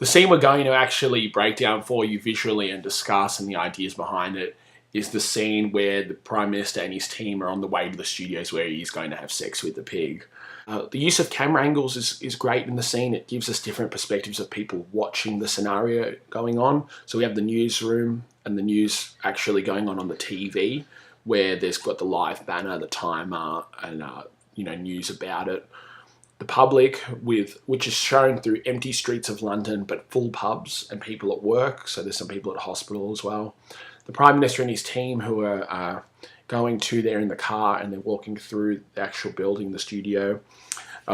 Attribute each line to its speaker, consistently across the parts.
Speaker 1: The scene we're going to actually break down for you visually and discuss and the ideas behind it is the scene where the Prime Minister and his team are on the way to the studios where he's going to have sex with the pig. The use of camera angles is great in the scene. It gives us different perspectives of people watching the scenario going on. So we have the newsroom and the news actually going on the TV, where there's got the live banner, the timer, and news about it. The public, which is shown through empty streets of London, but full pubs and people at work. So there's some people at hospital as well. The Prime Minister and his team who are going there in the car, and they're walking through the actual building, the studio.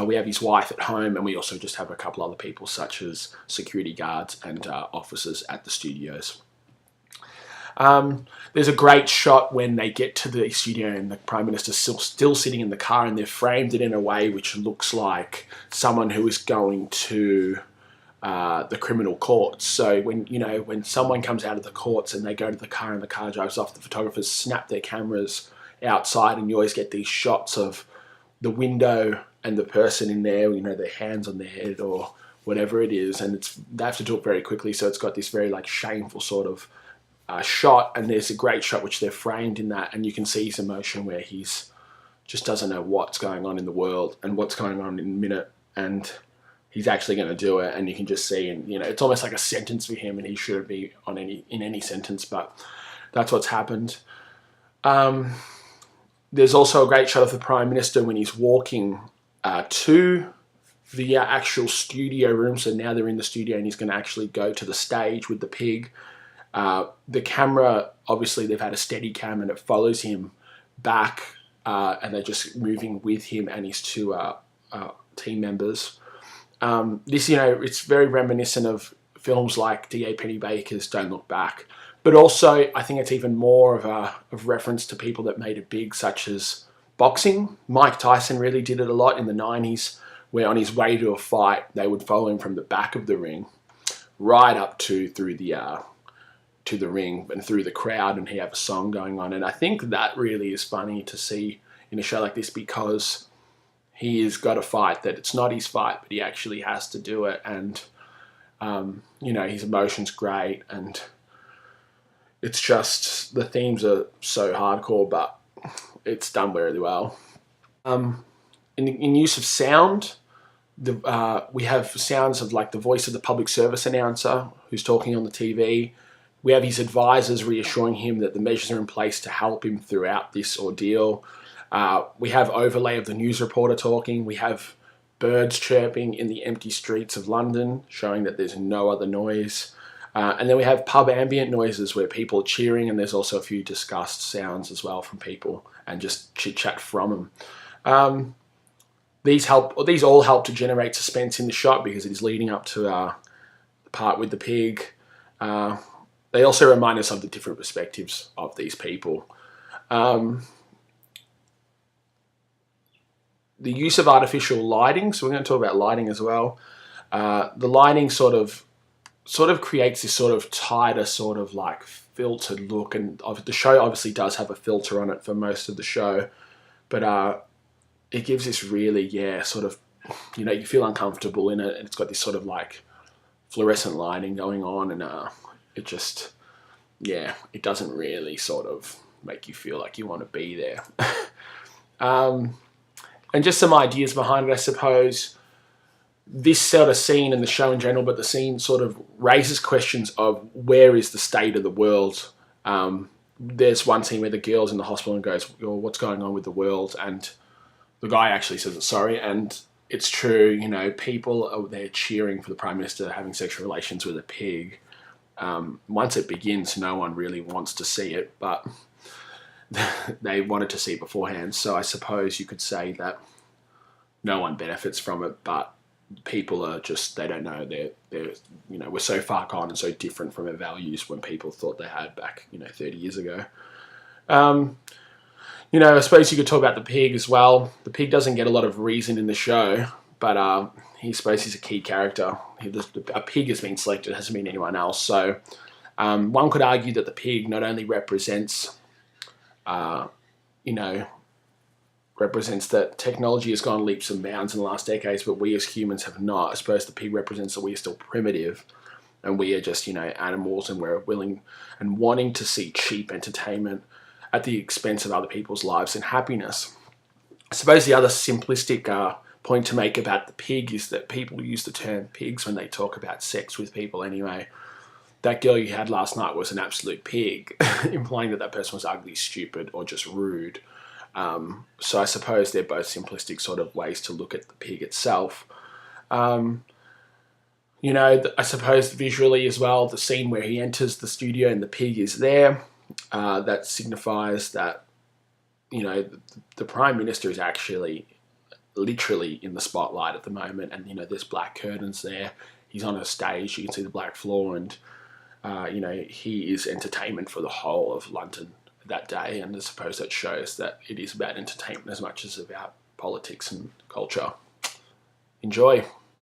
Speaker 1: We have his wife at home, and we also just have a couple other people such as security guards and officers at the studios. There's a great shot when they get to the studio and the Prime Minister's still sitting in the car, and they've framed it in a way which looks like someone who is going to the criminal courts. So when someone comes out of the courts and they go to the car and the car drives off, the photographers snap their cameras outside, and you always get these shots of the window and the person in there, their hands on their head or whatever it is, and they have to do it very quickly. So it's got this very shameful sort of shot, and there's a great shot which they're framed in that, and you can see his emotion where he's just doesn't know what's going on in the world and what's going on in a minute, and he's actually going to do it, and you can just see, and it's almost like a sentence for him, and he shouldn't be in any sentence, but that's what's happened. There's also a great shot of the Prime Minister when he's walking to the actual studio room. So now they're in the studio, and he's going to actually go to the stage with the pig. The camera, obviously they've had a steady cam, and it follows him back, and they're just moving with him and his two team members. It's very reminiscent of films like D.A. Pennebaker's Don't Look Back, but also I think it's even more of a reference to people that made it big, such as boxing. Mike Tyson really did it a lot in the 90s, where on his way to a fight, they would follow him from the back of the ring right up to the ring and through the crowd, and he have a song going on. And I think that really is funny to see in a show like this, because he has got a fight that it's not his fight, but he actually has to do it. And, his emotion's great, and it's just, the themes are so hardcore, but it's done really well. In use of sound, we have sounds of the voice of the public service announcer who's talking on the TV. We have his advisors reassuring him that the measures are in place to help him throughout this ordeal. We have overlay of the news reporter talking. We have birds chirping in the empty streets of London, showing that there's no other noise. And then we have pub ambient noises where people are cheering, and there's also a few discussed sounds as well from people and just chit-chat from them. These all help to generate suspense in the shot, because it is leading up to the part with the pig. They also remind us of the different perspectives of these people. The use of artificial lighting, so we're going to talk about lighting as well. The lighting sort of creates this sort of tighter, sort of filtered look, and the show obviously does have a filter on it for most of the show, but it gives this really, you feel uncomfortable in it, and it's got this sort of fluorescent lighting going on, and it just, it doesn't really sort of make you feel like you want to be there. And just some ideas behind it, I suppose. This sort of scene and the show in general, but the scene sort of raises questions of where is the state of the world. There's one scene where the girl's in the hospital and goes, well, what's going on with the world? And the guy actually says, sorry, and it's true, people are there cheering for the Prime Minister having sexual relations with a pig. Once it begins, no one really wants to see it, but they wanted to see it beforehand. So I suppose you could say that no one benefits from it, but people are just, they don't know, they're we're so far gone and so different from our values when people thought they had back 30 years ago. I suppose you could talk about the pig as well. The pig doesn't get a lot of reason in the show, but he's a key character. A pig has been selected, it hasn't been anyone else. So one could argue that the pig not only represents represents that technology has gone leaps and bounds in the last decades, but we as humans have not. I suppose the pig represents that we are still primitive, and we are just, animals, and we're willing and wanting to see cheap entertainment at the expense of other people's lives and happiness. I suppose the other simplistic point to make about the pig is that people use the term pigs when they talk about sex with people anyway. That girl you had last night was an absolute pig, implying that person was ugly, stupid, or just rude. So I suppose they're both simplistic sort of ways to look at the pig itself. I suppose visually as well, the scene where he enters the studio and the pig is there, that signifies that, the Prime Minister is actually literally in the spotlight at the moment, and, there's black curtains there. He's on a stage, you can see the black floor, and, he is entertainment for the whole of London that day, and I suppose that shows that it is about entertainment as much as about politics and culture. Enjoy.